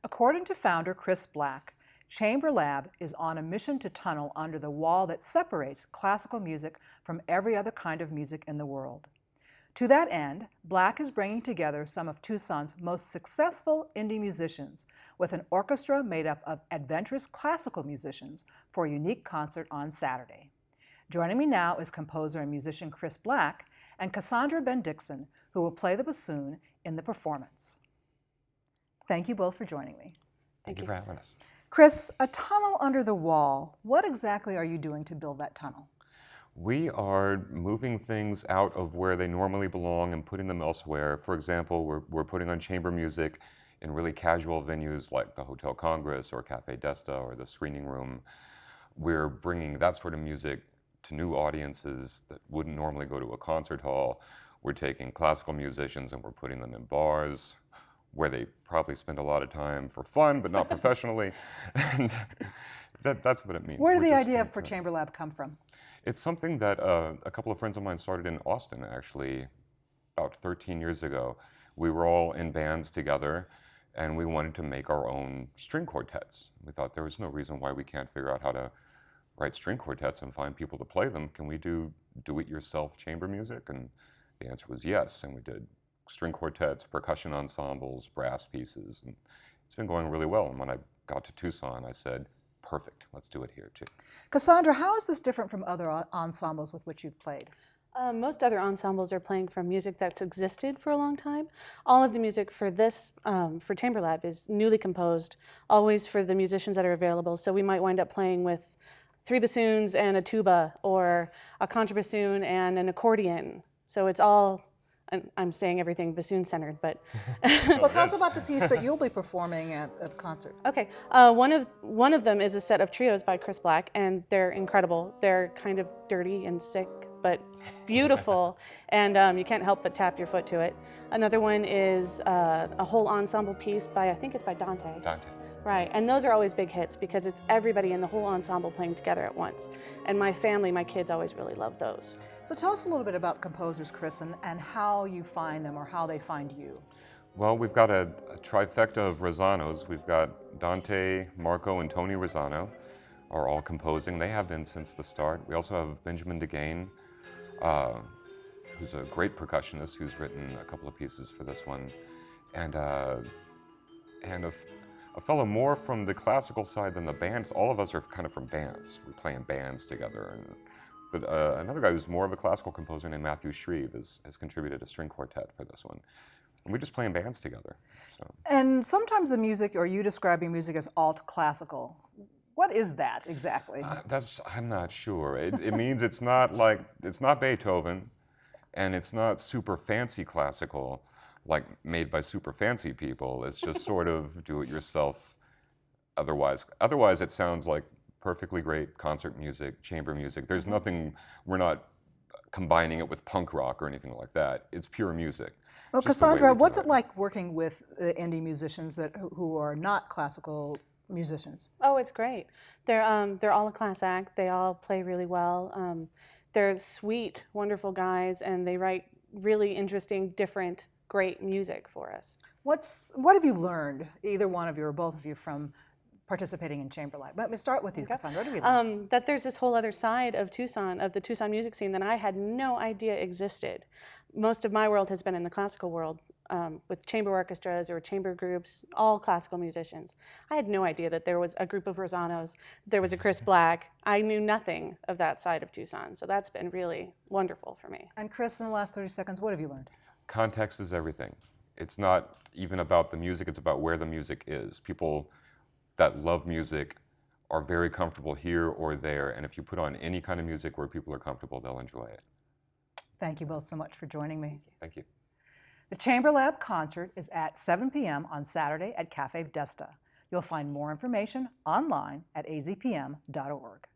According to founder Chris Black, Chamber Lab is on a mission to tunnel under the wall that separates classical music from every other kind of music in the world. To that end, Black is bringing together some of Tucson's most successful indie musicians with an orchestra made up of adventurous classical musicians for a unique concert on Saturday. Joining me now is composer and musician Chris Black and Cassandra Bendixson, who will play the bassoon in the performance. Thank you both for joining me. Thank you for having us. Chris, a tunnel under the wall. What exactly are you doing to build that tunnel? We are moving things out of where they normally belong and putting them elsewhere. For example, we're putting on chamber music in really casual venues like the Hotel Congress or Cafe Desta or the Screening Room. We're bringing that sort of music to new audiences that wouldn't normally go to a concert hall. We're taking classical musicians and we're putting them in bars where they probably spend a lot of time for fun, but not professionally. And that's what it means. Where did the idea for Chamber Lab come from? It's something that a couple of friends of mine started in Austin, actually, about 13 years ago. We were all in bands together, and we wanted to make our own string quartets. We thought there was no reason why we can't figure out how to write string quartets and find people to play them. Can we do it-yourself chamber music? And the answer was yes, and we did string quartets, percussion ensembles, brass pieces, and it's been going really well. And when I got to Tucson, I said, perfect, let's do it here too. Cassandra, how is this different from other ensembles with which you've played? Most other ensembles are playing from music that's existed for a long time. All of the music for this, for Chamber Lab, is newly composed, always for the musicians that are available. So we might wind up playing with 3 bassoons and a tuba, or a contrabassoon and an accordion. So it's all, I'm saying everything bassoon-centered, but... Well, tell us about the piece that you'll be performing at the concert. Okay, one of them is a set of trios by Chris Black, and they're incredible. They're kind of dirty and sick, but beautiful, and you can't help but tap your foot to it. Another one is a whole ensemble piece by, I think it's by Dante. Dante. Right, and those are always big hits because it's everybody in the whole ensemble playing together at once. And my family, my kids always really love those. So tell us a little bit about composers, Chris, and how you find them or how they find you. Well, we've got a trifecta of Rosanos. We've got Dante, Marco, and Tony Rosano are all composing. They have been since the start. We also have Benjamin DeGain, who's a great percussionist who's written a couple of pieces for this one. And a fellow more from the classical side than the bands. All of us are kind of from bands. We play in bands together. But another guy who's more of a classical composer named Matthew Shreve has contributed a string quartet for this one. And we just play in bands together. So. And sometimes the music, or you describing music as alt classical. What is that exactly? I'm not sure. It means it's not Beethoven, and it's not super fancy classical, like made by super fancy people. It's just sort of do-it-yourself. Otherwise it sounds like perfectly great concert music, chamber music. There's nothing, we're not combining it with punk rock or anything like that. It's pure music. Well, Cassandra, what's it like working with the indie musicians who are not classical musicians? Oh, it's great. They're all a class act. They all play really well. They're sweet, wonderful guys, and they write really interesting, different, great music for us. What have you learned, either one of you or both of you, from participating in Chamber Lab? Let me start with you, okay. Cassandra. What have you learned? That there's this whole other side of Tucson, of the Tucson music scene, that I had no idea existed. Most of my world has been in the classical world, with chamber orchestras or chamber groups, all classical musicians. I had no idea that there was a group of Rosanos, there was a Chris Black. I knew nothing of that side of Tucson, so that's been really wonderful for me. And Chris, in the last 30 seconds, what have you learned? Context is everything. It's not even about the music, it's about where the music is. People that love music are very comfortable here or there, and if you put on any kind of music where people are comfortable, they'll enjoy it. Thank you both so much for joining me. Thank you. The Chamber Lab concert is at 7 p.m. on Saturday at Cafe Desta. You'll find more information online at azpm.org.